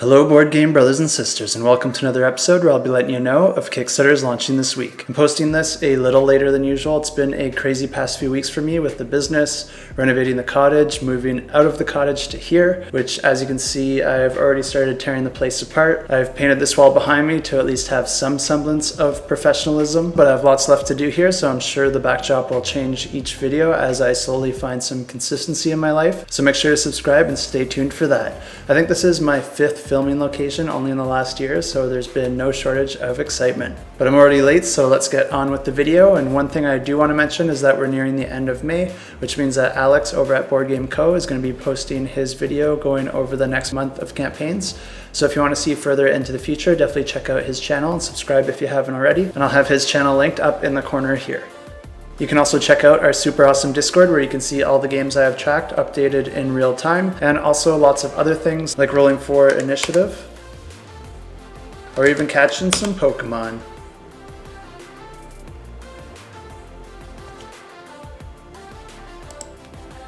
Hello board game brothers and sisters, and welcome to another episode where I'll be letting you know of Kickstarters launching this week. I'm posting this a little later than usual. It's been a crazy past few weeks for me with the business, renovating the cottage, moving out of the cottage to here, which as you can see, I've already started tearing the place apart. I've painted this wall behind me to at least have some semblance of professionalism, but I have lots left to do here, so I'm sure the backdrop will change each video as I slowly find some consistency in my life. So make sure to subscribe and stay tuned for that. I think this is my 5th filming location only in the last year, so there's been no shortage of excitement. But I'm already late, so let's get on with the video. And one thing I do want to mention is that we're nearing the end of May, which means that Alex over at BoardGameCo is going to be posting his video going over the next month of campaigns. So if you want to see further into the future, definitely check out his channel and subscribe if you haven't already. And I'll have his channel linked up in the corner here. You can also check out our super awesome Discord where you can see all the games I have tracked updated in real time, and also lots of other things like Rolling 4 Initiative, or even catching some Pokemon.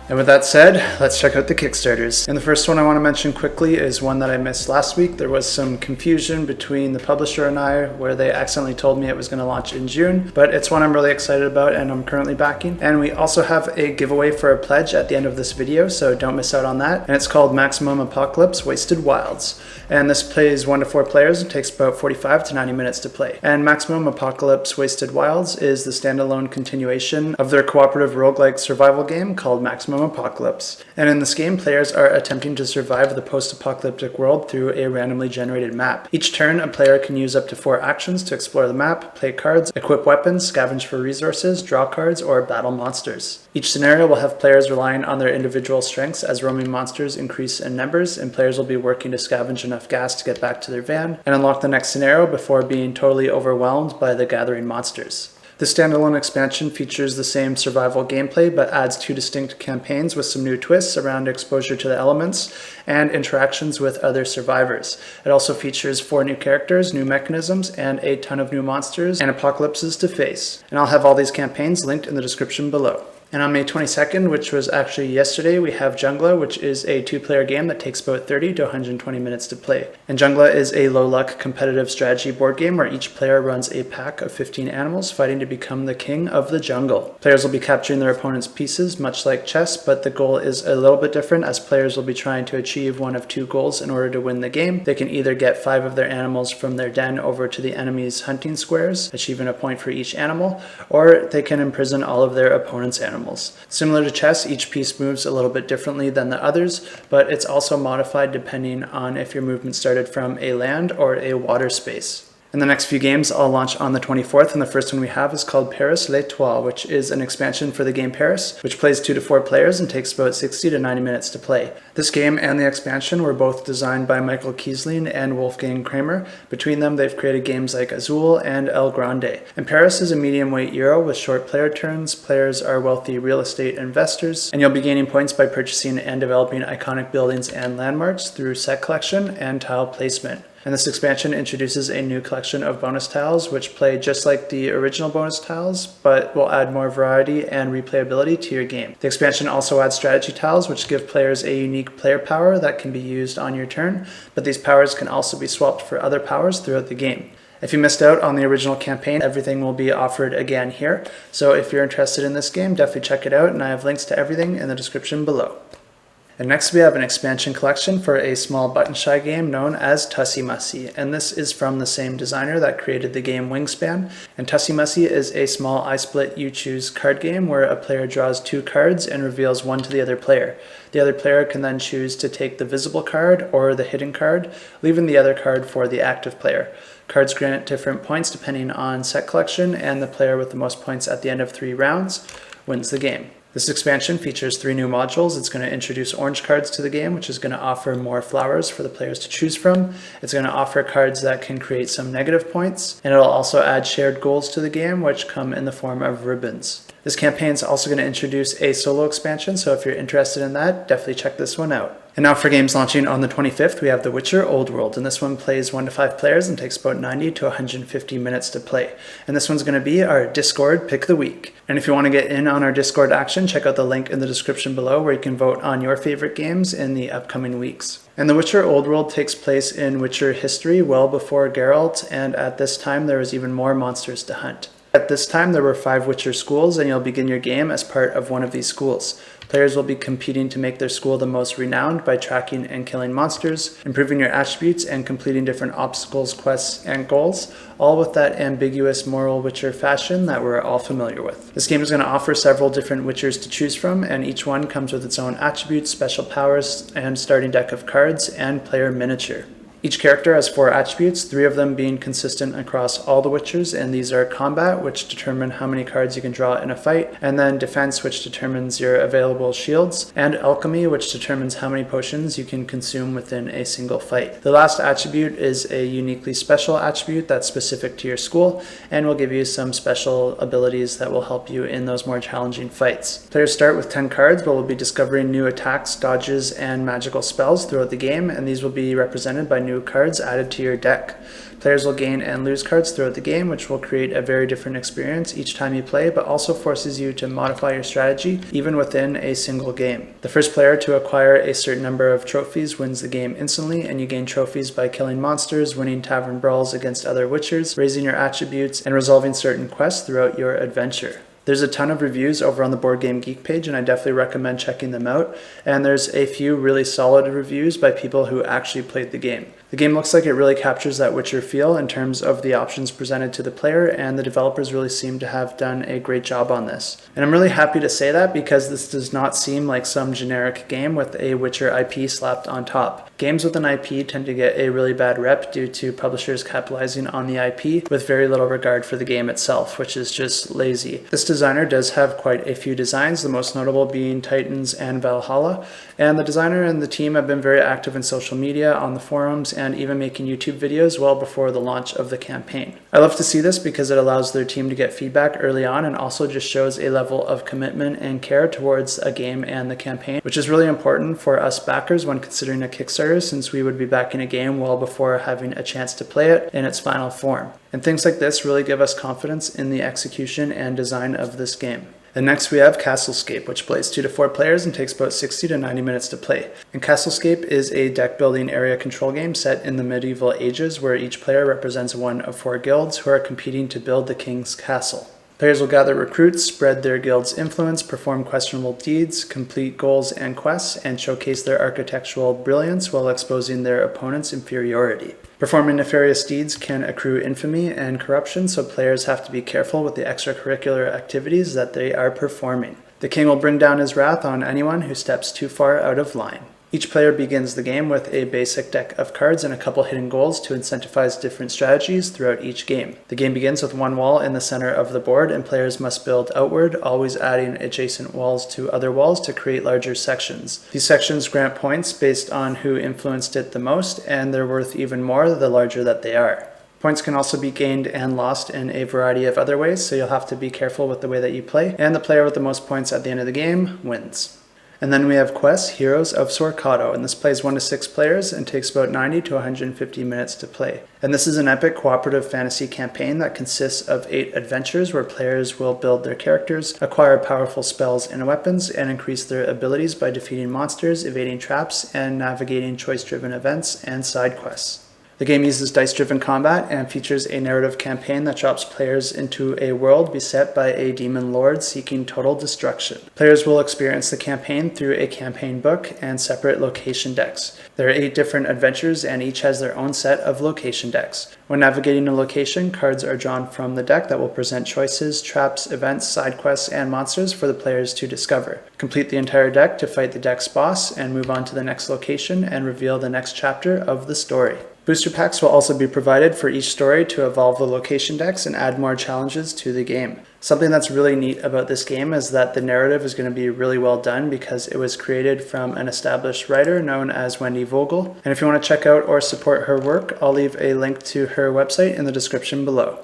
And with that said, let's check out the Kickstarters. And the first one I want to mention quickly is one that I missed last week. There was some confusion between the publisher and I where they accidentally told me it was going to launch in June, but it's one I'm really excited about and I'm currently backing. And we also have a giveaway for a pledge at the end of this video, so don't miss out on that. And it's called Maximum Apocalypse Wasted Wilds. And this plays 1 to 4 players and takes about 45 to 90 minutes to play. And Maximum Apocalypse Wasted Wilds is the standalone continuation of their cooperative roguelike survival game called Maximum Apocalypse. And in this game, players are attempting to survive the post-apocalyptic world through a randomly generated map. Each turn, a player can use up to 4 actions to explore the map, play cards, equip weapons, scavenge for resources, draw cards, or battle monsters. Each scenario will have players relying on their individual strengths as roaming monsters increase in numbers, and players will be working to scavenge enough gas to get back to their van and unlock the next scenario before being totally overwhelmed by the gathering monsters. The standalone expansion features the same survival gameplay but adds 2 distinct campaigns with some new twists around exposure to the elements and interactions with other survivors. It also features 4 new characters, new mechanisms, and a ton of new monsters and apocalypses to face. And I'll have all these campaigns linked in the description below. And on May 22nd, which was actually yesterday, we have JUNGLA, which is a 2-player game that takes about 30 to 120 minutes to play. And JUNGLA is a low-luck competitive strategy board game where each player runs a pack of 15 animals fighting to become the king of the jungle. Players will be capturing their opponent's pieces, much like chess, but the goal is a little bit different as players will be trying to achieve one of 2 goals in order to win the game. They can either get 5 of their animals from their den over to the enemy's hunting squares, achieving a point for each animal, or they can imprison all of their opponent's animals. Similar to chess, each piece moves a little bit differently than the others, but it's also modified depending on if your movement started from a land or a water space. And the next few games all launch on the 24th, and the first one we have is called Paris Les Toiles, which is an expansion for the game Paris, which plays 2 to 4 players and takes about 60 to 90 minutes to play. This game and the expansion were both designed by Michael Kiesling and Wolfgang Kramer. Between them, they've created games like Azul and El Grande. And Paris is a medium-weight euro with short player turns. Players are wealthy real estate investors, and you'll be gaining points by purchasing and developing iconic buildings and landmarks through set collection and tile placement. And this expansion introduces a new collection of bonus tiles which play just like the original bonus tiles, but will add more variety and replayability to your game. The expansion also adds strategy tiles which give players a unique player power that can be used on your turn, but these powers can also be swapped for other powers throughout the game. If you missed out on the original campaign, everything will be offered again here. So if you're interested in this game, definitely check it out, and I have links to everything in the description below. And next we have an expansion collection for a small button shy game known as Tussie, Mussie, and this is from the same designer that created the game Wingspan. And Tussie, Mussie is a small I split you choose card game where a player draws 2 cards and reveals one to the other player. The other player can then choose to take the visible card or the hidden card, leaving the other card for the active player. Cards grant different points depending on set collection, and the player with the most points at the end of 3 rounds wins the game. This expansion features 3 new modules. It's going to introduce orange cards to the game, which is going to offer more flowers for the players to choose from. It's going to offer cards that can create some negative points, and it'll also add shared goals to the game, which come in the form of ribbons. This campaign is also going to introduce a solo expansion, so if you're interested in that, definitely check this one out. And now for games launching on the 25th, we have The Witcher Old World, and this one plays 1 to 5 players and takes about 90 to 150 minutes to play. And this one's going to be our Discord Pick of the Week. And if you want to get in on our Discord action, check out the link in the description below where you can vote on your favorite games in the upcoming weeks. And The Witcher Old World takes place in Witcher history well before Geralt, and at this time there was even more monsters to hunt. At this time there were 5 Witcher schools, and you'll begin your game as part of one of these schools. Players will be competing to make their school the most renowned by tracking and killing monsters, improving your attributes, and completing different obstacles, quests, and goals, all with that ambiguous moral Witcher fashion that we're all familiar with. This game is going to offer several different Witchers to choose from, and each one comes with its own attributes, special powers, and starting deck of cards, and player miniature. Each character has 4 attributes, 3 of them being consistent across all the Witchers, and these are combat, which determine how many cards you can draw in a fight, and then defense, which determines your available shields, and alchemy, which determines how many potions you can consume within a single fight. The last attribute is a uniquely special attribute that's specific to your school, and will give you some special abilities that will help you in those more challenging fights. Players start with 10 cards, but will be discovering new attacks, dodges, and magical spells throughout the game, and these will be represented by new cards added to your deck. Players will gain and lose cards throughout the game, which will create a very different experience each time you play, but also forces you to modify your strategy even within a single game. The first player to acquire a certain number of trophies wins the game instantly, and you gain trophies by killing monsters, winning tavern brawls against other Witchers, raising your attributes, and resolving certain quests throughout your adventure. There's a ton of reviews over on the Board Game Geek page, and I definitely recommend checking them out. And there's a few really solid reviews by people who actually played the game. The game looks like it really captures that Witcher feel in terms of the options presented to the player, and the developers really seem to have done a great job on this. And I'm really happy to say that because this does not seem like some generic game with a Witcher IP slapped on top. Games with an IP tend to get a really bad rep due to publishers capitalizing on the IP with very little regard for the game itself, which is just lazy. This designer does have quite a few designs, the most notable being Titans and Valhalla, and the designer and the team have been very active in social media, on the forums, and even making YouTube videos well before the launch of the campaign. I love to see this because it allows their team to get feedback early on, and also just shows a level of commitment and care towards a game and the campaign, which is really important for us backers when considering a Kickstarter, since we would be backing a game well before having a chance to play it in its final form. And things like this really give us confidence in the execution and design of this game. And next we have CastleScape, which plays 2 to 4 players and takes about 60 to 90 minutes to play. And CastleScape is a deck building area control game set in the medieval ages, where each player represents one of 4 guilds who are competing to build the king's castle. Players will gather recruits, spread their guild's influence, perform questionable deeds, complete goals and quests, and showcase their architectural brilliance while exposing their opponent's inferiority. Performing nefarious deeds can accrue infamy and corruption, so players have to be careful with the extracurricular activities that they are performing. The king will bring down his wrath on anyone who steps too far out of line. Each player begins the game with a basic deck of cards and a couple hidden goals to incentivize different strategies throughout each game. The game begins with 1 wall in the center of the board, and players must build outward, always adding adjacent walls to other walls to create larger sections. These sections grant points based on who influenced it the most, and they're worth even more the larger that they are. Points can also be gained and lost in a variety of other ways, so you'll have to be careful with the way that you play, and the player with the most points at the end of the game wins. And then we have Quest Heroes of Sorcado, and this plays 1 to 6 players and takes about 90 to 150 minutes to play. And this is an epic cooperative fantasy campaign that consists of 8 adventures where players will build their characters, acquire powerful spells and weapons, and increase their abilities by defeating monsters, evading traps, and navigating choice-driven events and side quests. The game uses dice-driven combat and features a narrative campaign that drops players into a world beset by a demon lord seeking total destruction. Players will experience the campaign through a campaign book and separate location decks. There are 8 different adventures, and each has their own set of location decks. When navigating a location, cards are drawn from the deck that will present choices, traps, events, side quests, and monsters for the players to discover. Complete the entire deck to fight the deck's boss and move on to the next location and reveal the next chapter of the story. Booster packs will also be provided for each story to evolve the location decks and add more challenges to the game. Something that's really neat about this game is that the narrative is going to be really well done because it was created from an established writer known as Wendy Vogel. And if you want to check out or support her work, I'll leave a link to her website in the description below.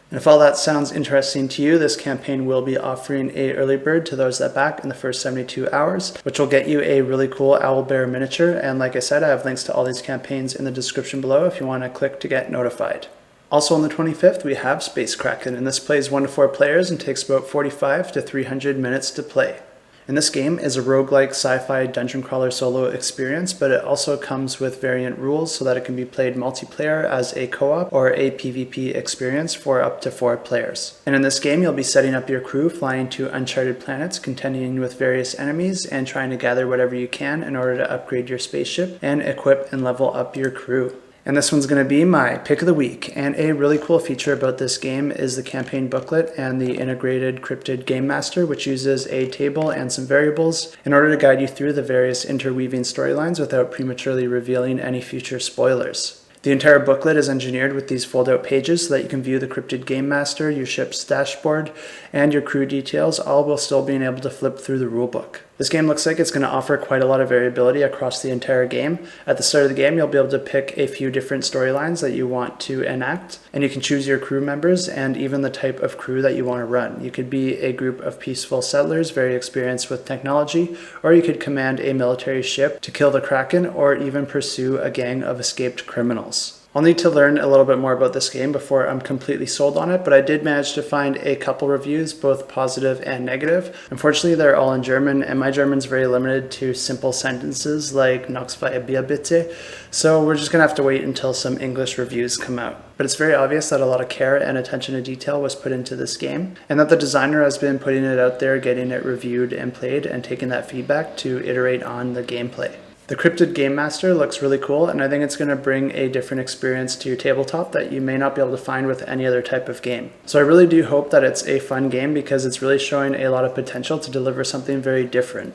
And if all that sounds interesting to you, this campaign will be offering a early bird to those that back in the first 72 hours, which will get you a really cool owlbear miniature. And like I said, I have links to all these campaigns in the description below if you want to click to get notified. Also on the 25th, we have Space Kraken, and this plays 1 to 4 players and takes about 45 to 300 minutes to play. And this game is a roguelike sci-fi dungeon crawler solo experience, but it also comes with variant rules so that it can be played multiplayer as a co-op or a PvP experience for up to 4 players. And in this game, you'll be setting up your crew, flying to uncharted planets, contending with various enemies, and trying to gather whatever you can in order to upgrade your spaceship and equip and level up your crew. And this one's going to be my pick of the week. And a really cool feature about this game is the campaign booklet and the integrated cryptid game master, which uses a table and some variables in order to guide you through the various interweaving storylines without prematurely revealing any future spoilers. The entire booklet is engineered with these fold-out pages so that you can view the cryptid game master, your ship's dashboard, and your crew details, all while still being able to flip through the rulebook. This game looks like it's going to offer quite a lot of variability across the entire game. At the start of the game, you'll be able to pick a few different storylines that you want to enact, and you can choose your crew members and even the type of crew that you want to run. You could be a group of peaceful settlers, very experienced with technology, or you could command a military ship to kill the Kraken, or even pursue a gang of escaped criminals. I'll need to learn a little bit more about this game before I'm completely sold on it, but I did manage to find a couple reviews, both positive and negative. Unfortunately, they're all in German, and my German's very limited to simple sentences like "Noch zwei Bier bitte," so we're just going to have to wait until some English reviews come out. But it's very obvious that a lot of care and attention to detail was put into this game, and that the designer has been putting it out there, getting it reviewed and played, and taking that feedback to iterate on the gameplay. The Cryptid Game Master looks really cool, and I think it's going to bring a different experience to your tabletop that you may not be able to find with any other type of game. So I really do hope that it's a fun game because it's really showing a lot of potential to deliver something very different.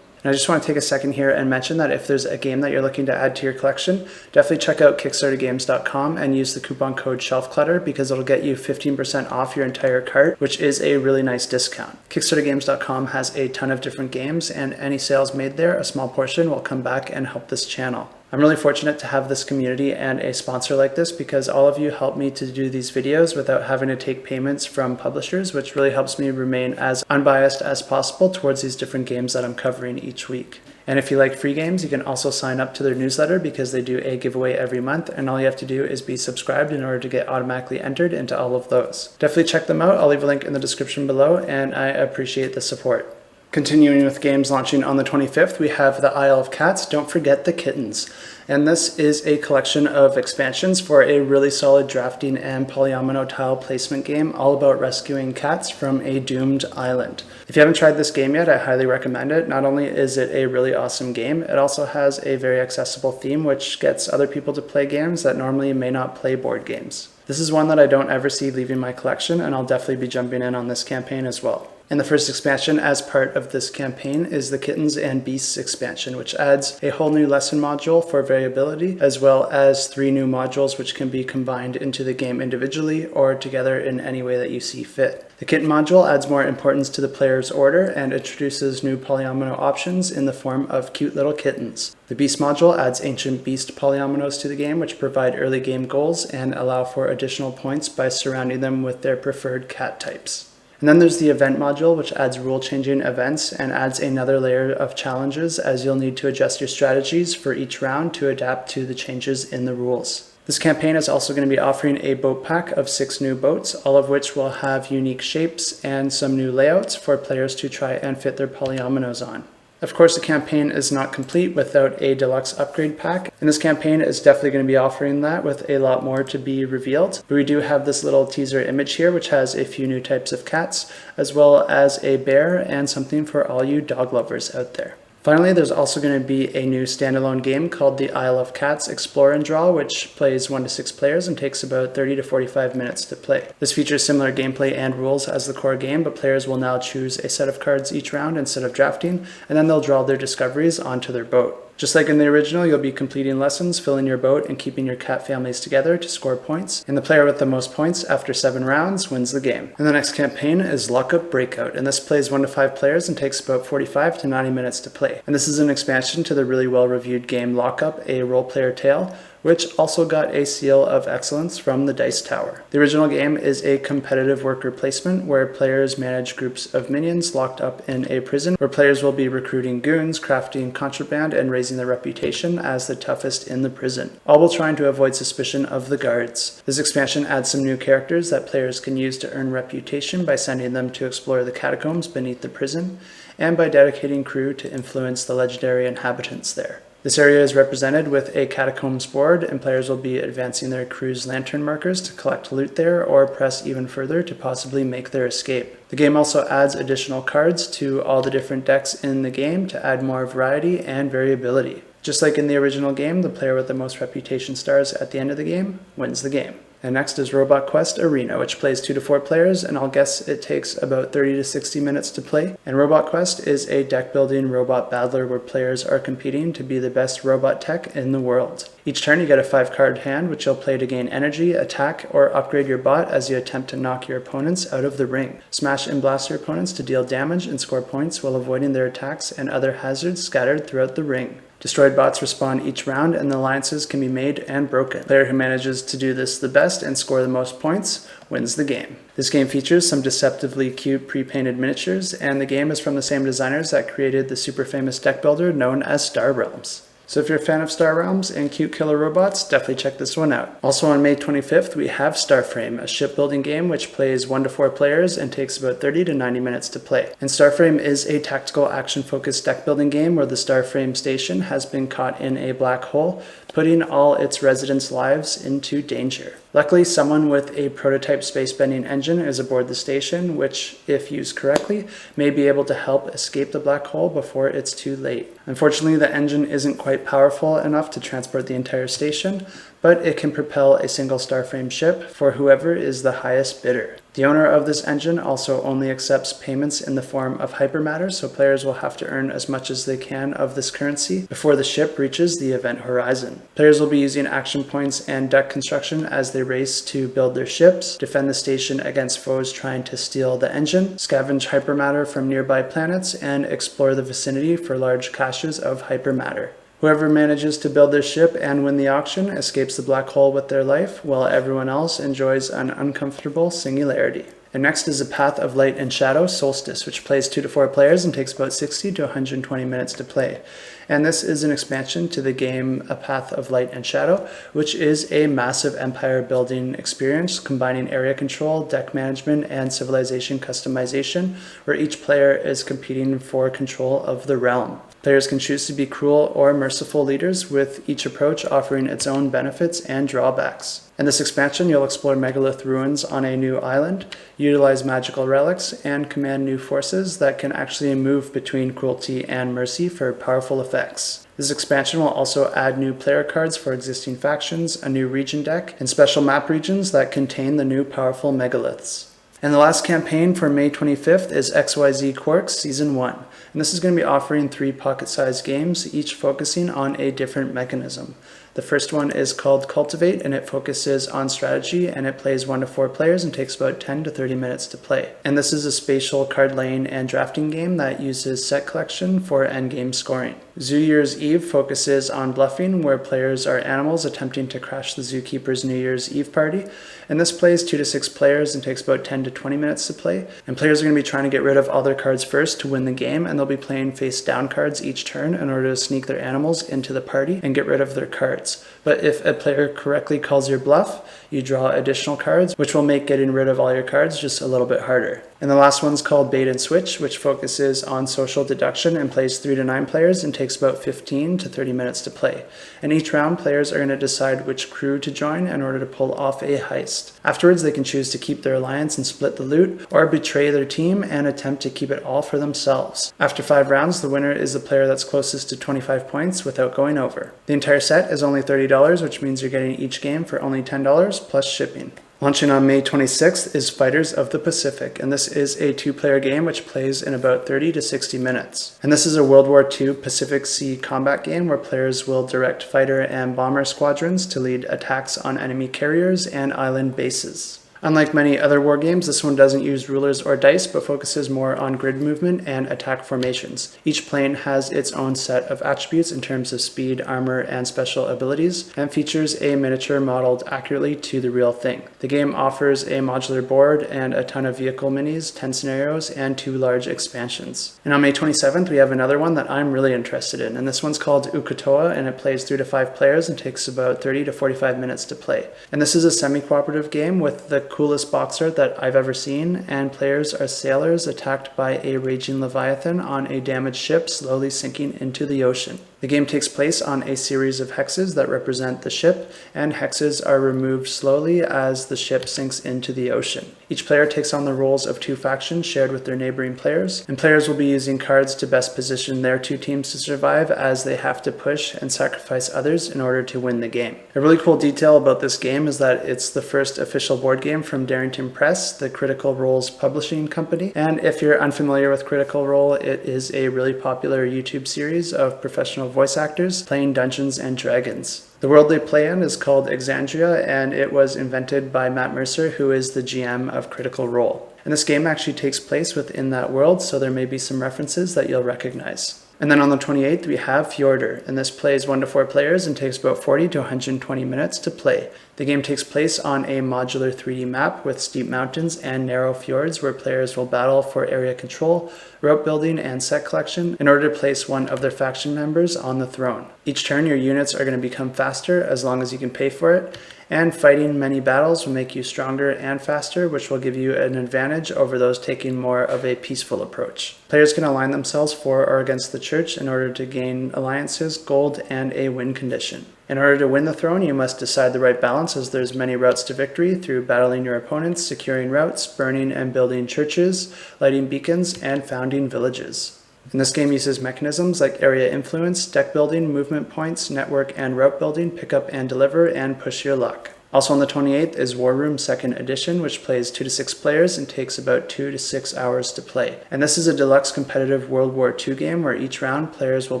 And I just want to take a second here and mention that if there's a game that you're looking to add to your collection, definitely check out kickstartergames.com and use the coupon code SHELFCLUTTER because it'll get you 15% off your entire cart, which is a really nice discount. Kickstartergames.com has a ton of different games, and any sales made there, a small portion will come back and help this channel. I'm really fortunate to have this community and a sponsor like this because all of you help me to do these videos without having to take payments from publishers, which really helps me remain as unbiased as possible towards these different games that I'm covering each week. And if you like free games, you can also sign up to their newsletter because they do a giveaway every month, and all you have to do is be subscribed in order to get automatically entered into all of those. Definitely check them out. I'll leave a link in the description below, and I appreciate the support. Continuing with games launching on the 25th, we have the Isle of Cats, Don't Forget the Kittens. And this is a collection of expansions for a really solid drafting and polyomino tile placement game all about rescuing cats from a doomed island. If you haven't tried this game yet, I highly recommend it. Not only is it a really awesome game, it also has a very accessible theme which gets other people to play games that normally may not play board games. This is one that I don't ever see leaving my collection, and I'll definitely be jumping in on this campaign as well. And the first expansion as part of this campaign is the Kittens and Beasts expansion, which adds a whole new lesson module for variability, as well as 3 new modules which can be combined into the game individually or together in any way that you see fit. The Kitten module adds more importance to the player's order and introduces new polyomino options in the form of cute little kittens. The Beast module adds ancient beast polyominoes to the game, which provide early game goals and allow for additional points by surrounding them with their preferred cat types. And then there's the event module, which adds rule-changing events and adds another layer of challenges as you'll need to adjust your strategies for each round to adapt to the changes in the rules. This campaign is also going to be offering a boat pack of 6 new boats, all of which will have unique shapes and some new layouts for players to try and fit their polyominoes on. Of course, the campaign is not complete without a deluxe upgrade pack, and this campaign is definitely going to be offering that with a lot more to be revealed. But we do have this little teaser image here which has a few new types of cats, as well as a bear and something for all you dog lovers out there. Finally, there's also going to be a new standalone game called the Isle of Cats Explore and Draw, which plays 1 to 6 players and takes about 30 to 45 minutes to play. This features similar gameplay and rules as the core game, but players will now choose a set of cards each round instead of drafting, and then they'll draw their discoveries onto their boat. Just like in the original, you'll be completing lessons, filling your boat, and keeping your cat families together to score points. And the player with the most points after 7 rounds wins the game. And the next campaign is Lockup, Breakout, and this plays 1 to 5 players and takes about 45 to 90 minutes to play. And this is an expansion to the really well-reviewed game Lockup, a role-player tale, which also got a seal of excellence from the Dice Tower. The original game is a competitive worker placement where players manage groups of minions locked up in a prison, where players will be recruiting goons, crafting contraband, and raising their reputation as the toughest in the prison, all while trying to avoid suspicion of the guards. This expansion adds some new characters that players can use to earn reputation by sending them to explore the catacombs beneath the prison, and by dedicating crew to influence the legendary inhabitants there. This area is represented with a catacombs board, and players will be advancing their crew's lantern markers to collect loot there or press even further to possibly make their escape. The game also adds additional cards to all the different decks in the game to add more variety and variability. Just like in the original game, the player with the most reputation stars at the end of the game wins the game. And next is Robot Quest Arena, which plays 2 to 4 players, and I'll guess it takes about 30 to 60 minutes to play. And Robot Quest is a deck-building robot battler where players are competing to be the best robot tech in the world. Each turn you get a 5-card hand, which you'll play to gain energy, attack, or upgrade your bot as you attempt to knock your opponents out of the ring. Smash and blast your opponents to deal damage and score points while avoiding their attacks and other hazards scattered throughout the ring. Destroyed bots respawn each round, and the alliances can be made and broken. The player who manages to do this the best and score the most points wins the game. This game features some deceptively cute pre-painted miniatures, and the game is from the same designers that created the super famous deck builder known as Star Realms. So if you're a fan of Star Realms and cute killer robots, definitely check this one out. Also on May 25th, we have Starframe, a shipbuilding game which plays 1 to 4 players and takes about 30 to 90 minutes to play. And Starframe is a tactical action-focused deck building game where the Starframe station has been caught in a black hole, putting all its residents' lives into danger. Luckily, someone with a prototype space-bending engine is aboard the station, which, if used correctly, may be able to help escape the black hole before it's too late. Unfortunately, the engine isn't quite powerful enough to transport the entire station, but it can propel a single Starframe ship for whoever is the highest bidder. The owner of this engine also only accepts payments in the form of hypermatter, so players will have to earn as much as they can of this currency before the ship reaches the event horizon. Players will be using action points and deck construction as they race to build their ships, defend the station against foes trying to steal the engine, scavenge hypermatter from nearby planets, and explore the vicinity for large caches of hypermatter. Whoever manages to build their ship and win the auction escapes the black hole with their life, while everyone else enjoys an uncomfortable singularity. And next is A Path of Light and Shadow, Solstice, which plays 2 to 4 players and takes about 60 to 120 minutes to play. And this is an expansion to the game A Path of Light and Shadow, which is a massive empire building experience combining area control, deck management, and civilization customization, where each player is competing for control of the realm. Players can choose to be cruel or merciful leaders, with each approach offering its own benefits and drawbacks. In this expansion, you'll explore megalith ruins on a new island, utilize magical relics, and command new forces that can actually move between cruelty and mercy for powerful effects. This expansion will also add new player cards for existing factions, a new region deck, and special map regions that contain the new powerful megaliths. And the last campaign for May 25th is XYZ Quarks Season 1. And this is going to be offering 3 pocket-sized games, each focusing on a different mechanism. The first one is called Cultivate, and it focuses on strategy, and it plays 1 to 4 players and takes about 10 to 30 minutes to play. And this is a spatial card laying and drafting game that uses set collection for endgame scoring. Zoo Year's Eve focuses on bluffing, where players are animals attempting to crash the zookeeper's New Year's Eve party. And this plays 2 to 6 players and takes about 10 to 20 minutes to play. And players are going to be trying to get rid of all their cards first to win the game, and they'll be playing face down cards each turn in order to sneak their animals into the party and get rid of their cards. But if a player correctly calls your bluff, you draw additional cards, which will make getting rid of all your cards just a little bit harder. And the last one's called Bait and Switch, which focuses on social deduction and plays 3 to 9 players and takes about 15 to 30 minutes to play. And each round, players are going to decide which crew to join in order to pull off a heist. Afterwards, they can choose to keep their alliance and split the loot, or betray their team and attempt to keep it all for themselves. After 5 rounds, the winner is the player that's closest to 25 points without going over. The entire set is only $30, which means you're getting each game for only $10 plus shipping. Launching on May 26th is Fighters of the Pacific, and this is a 2-player game which plays in about 30 to 60 minutes. And this is a World War II Pacific Sea combat game where players will direct fighter and bomber squadrons to lead attacks on enemy carriers and island bases. Unlike many other war games, this one doesn't use rulers or dice, but focuses more on grid movement and attack formations. Each plane has its own set of attributes in terms of speed, armor, and special abilities, and features a miniature modeled accurately to the real thing. The game offers a modular board and a ton of vehicle minis, 10 scenarios, and 2 large expansions. And on May 27th, we have another one that I'm really interested in, and this one's called Ukatoa, and it plays 3 to 5 players and takes about 30 to 45 minutes to play. And this is a semi-cooperative game with the coolest box art that I've ever seen, and players are sailors attacked by a raging leviathan on a damaged ship slowly sinking into the ocean. The game takes place on a series of hexes that represent the ship, and hexes are removed slowly as the ship sinks into the ocean. Each player takes on the roles of 2 factions shared with their neighboring players, and players will be using cards to best position their 2 teams to survive as they have to push and sacrifice others in order to win the game. A really cool detail about this game is that it's the first official board game from Darrington Press, the Critical Role's publishing company, and if you're unfamiliar with Critical Role, it is a really popular YouTube series of professional voice actors playing Dungeons and Dragons. The world they play in is called Exandria, and it was invented by Matt Mercer, who is the GM of Critical Role. And this game actually takes place within that world, so there may be some references that you'll recognize. And then on the 28th, we have Fjordar, and this plays 1 to 4 players and takes about 40 to 120 minutes to play. The game takes place on a modular 3D map with steep mountains and narrow fjords where players will battle for area control, rope building, and set collection in order to place one of their faction members on the throne. Each turn, your units are going to become faster as long as you can pay for it, and fighting many battles will make you stronger and faster, which will give you an advantage over those taking more of a peaceful approach. Players can align themselves for or against the church in order to gain alliances, gold, and a win condition. In order to win the throne, you must decide the right balance, as there's many routes to victory through battling your opponents, securing routes, burning and building churches, lighting beacons, and founding villages. And this game uses mechanisms like area influence, deck building, movement points, network and route building, pick up and deliver, and push your luck. Also on the 28th is War Room 2nd Edition, which plays 2 to 6 players and takes about 2 to 6 hours to play. And this is a deluxe competitive World War II game where each round players will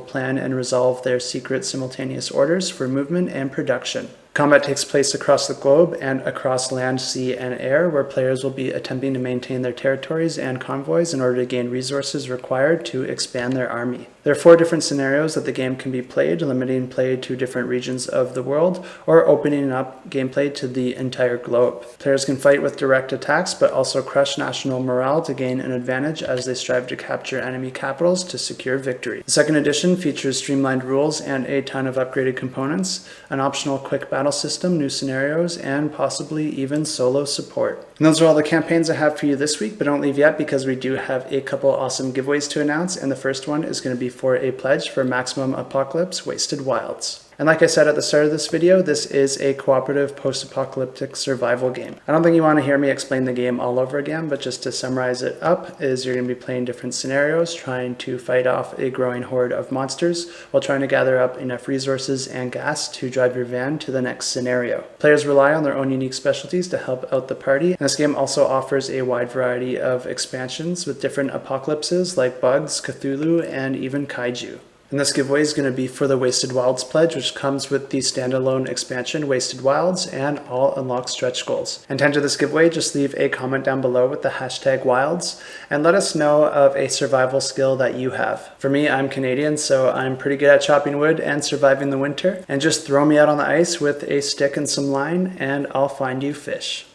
plan and resolve their secret simultaneous orders for movement and production. Combat takes place across the globe and across land, sea, and air, where players will be attempting to maintain their territories and convoys in order to gain resources required to expand their army. There are 4 different scenarios that the game can be played, limiting play to different regions of the world, or opening up gameplay to the entire globe. Players can fight with direct attacks, but also crush national morale to gain an advantage as they strive to capture enemy capitals to secure victory. The 2nd edition features streamlined rules and a ton of upgraded components, an optional quick battle system, new scenarios, and possibly even solo support. And those are all the campaigns I have for you this week, but don't leave yet because we do have a couple awesome giveaways to announce, and the first one is going to be for a pledge for Maximum Apocalypse Wasted Wilds. And like I said at the start of this video, this is a cooperative post-apocalyptic survival game. I don't think you want to hear me explain the game all over again, but just to summarize it up, is you're going to be playing different scenarios, trying to fight off a growing horde of monsters, while trying to gather up enough resources and gas to drive your van to the next scenario. Players rely on their own unique specialties to help out the party, and this game also offers a wide variety of expansions with different apocalypses like bugs, Cthulhu, and even kaiju. And this giveaway is going to be for the Wasted Wilds pledge, which comes with the standalone expansion Wasted Wilds and all unlocked stretch goals. And to enter this giveaway, just leave a comment down below with the hashtag wilds and let us know of a survival skill that you have. For me, I'm Canadian, so I'm pretty good at chopping wood and surviving the winter. And just throw me out on the ice with a stick and some line, and I'll find you fish.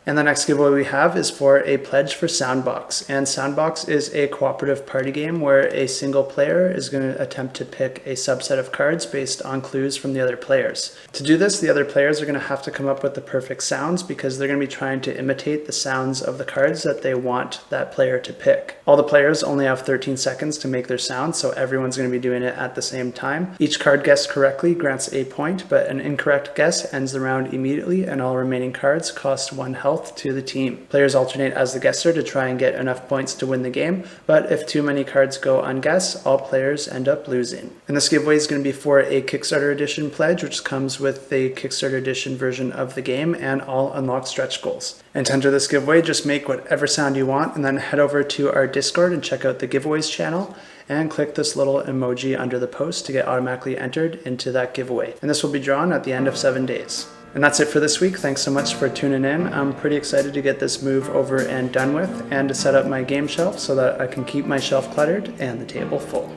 And the next giveaway we have is for a pledge for Soundbox. And Soundbox is a cooperative party game where a single player is going to attempt to pick a subset of cards based on clues from the other players. To do this, the other players are going to have to come up with the perfect sounds because they're going to be trying to imitate the sounds of the cards that they want that player to pick. All the players only have 13 seconds to make their sounds, so everyone's going to be doing it at the same time. Each card guessed correctly grants a point, but an incorrect guess ends the round immediately, and all remaining cards cost 1 health to the team. Players alternate as the guesser to try and get enough points to win the game, but if too many cards go unguessed, all players end up losing. And this giveaway is going to be for a Kickstarter edition pledge, which comes with the Kickstarter edition version of the game and all unlocked stretch goals. And to enter this giveaway, just make whatever sound you want and then head over to our Discord and check out the giveaways channel and click this little emoji under the post to get automatically entered into that giveaway. And this will be drawn at the end of 7 days. And that's it for this week. Thanks so much for tuning in. I'm pretty excited to get this move over and done with, and to set up my game shelf so that I can keep my shelf cluttered and the table full.